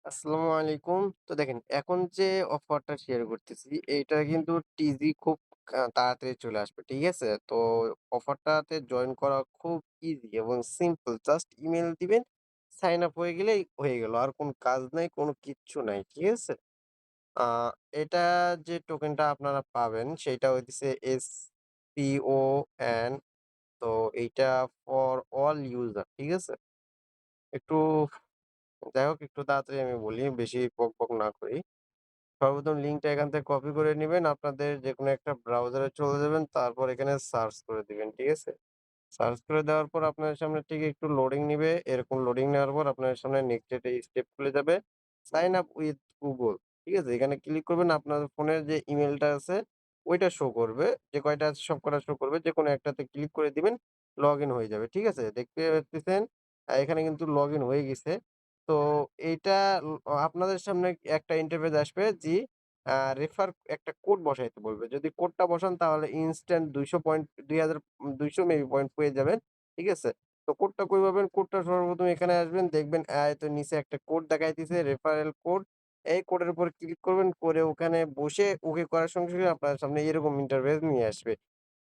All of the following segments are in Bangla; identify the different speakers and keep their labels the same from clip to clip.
Speaker 1: আসসালামু আলাইকুম। তো দেখেন এখন যে অফারটা শেয়ার করতেছি এইটা কিন্তু টিজি খুব তাড়াতাড়ি চলে আসবে। ঠিক আছে? তো অফারটাতে জয়েন করা খুব ইজি এবং সিম্পল। জাস্ট ইমেইল দিবেন, সাইন আপ হয়ে গেলেই হয়ে গেল। আর কোন কাজ নাই, কোন কিচ্ছু নাই। ঠিক আছে? আ এটা যে টোকেনটা আপনারা পাবেন সেইটা হইতেছে SPON। তো এইটা ফর অল ইউজার। ঠিক আছে? একটু যাই হোক একটু তাড়াতাড়ি আমি বলি, বেশি বকবক না করি। সর্বপ্রথম লিঙ্কটা এখান থেকে কপি করে নিবেন। আপনাদের যেকোনো একটা ব্রাউজারে চলে যাবেন। তারপর এখানে সার্চ করে দিবেন। ঠিক আছে? সার্চ করে দেওয়ার পর আপনার সামনে ঠিক একটু লোডিং নিবে। এরকম লোডিং নেওয়ার পর আপনার সামনে নেক্সট একটা স্টেপ খুলে যাবে। Sign up with Google. ঠিক আছে? এখানে ক্লিক করবেন। আপনার ফোনের যে ইমেইলটা আছে ওইটা শো করবে। যে কয়টা আছে সবকটা শো করবে। যেকোনো একটাতে ক্লিক করে দিবেন। লগইন হয়ে যাবে। ঠিক আছে? দেখতে পাচ্ছেন এখানে কিন্তু লগইন হয়ে গেছে। তো এইটা আপনাদের সামনে একটা ইন্টারফেস আসবে রেফার একটা কোড বসাইতে বলবে। যদি কোডটা বসান তাহলে ইনস্ট্যান্ট ২০০ পয়েন্ট ২০০০ ২০০ মেবি পয়েন্ট পেয়ে যাবেন। ঠিক আছে? তো কোডটা কই পাবেন? কোডটা সর্বপ্রথম এখানে আসবেন দেখবেন এই তো নিচে একটা কোড দেখাইতেছে রেফারেল কোড। এই কোডের উপর ক্লিক করবেন, করে ওখানে বসে ওকে করার সঙ্গে, সঙ্গে আপনার সামনে এরকম ইন্টারফেস নিয়ে আসবে।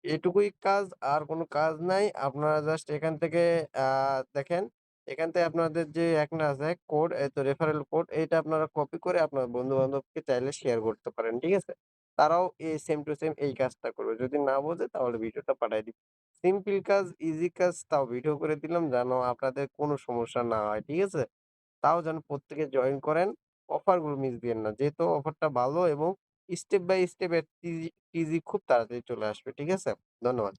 Speaker 1: এটুকুই কাজ, আর কোনো কাজ নাই। আপনারা জাস্ট এখান থেকে আ দেখেন, এখান থেকে আপনাদের যে একটা আছে কোড, এই তো রেফারেল কোড এইটা আপনারা কপি করে আপনার বন্ধু-বান্ধবকে চাইলে শেয়ার করতে পারেন। ঠিক আছে? তারাও সেম টু সেম এই কাজটা করবে। যদি না বোঝে তাহলে ভিডিওটা পাঠায় দিবেন। সিম্পল কাজ, ইজি কাজ, তাও ভিডিও করে দিলাম যেন আপনাদের কোনো সমস্যা না হয়। ঠিক আছে? তাও যেন প্রত্যেকে জয়েন করেন। অফারগুলো মিস দিয়েন না। যেহেতু অফারটা ভালো এবং স্টেপ বাই স্টেপ টিজি খুব তাড়াতাড়ি চলে আসবে। ঠিক আছে? ধন্যবাদ।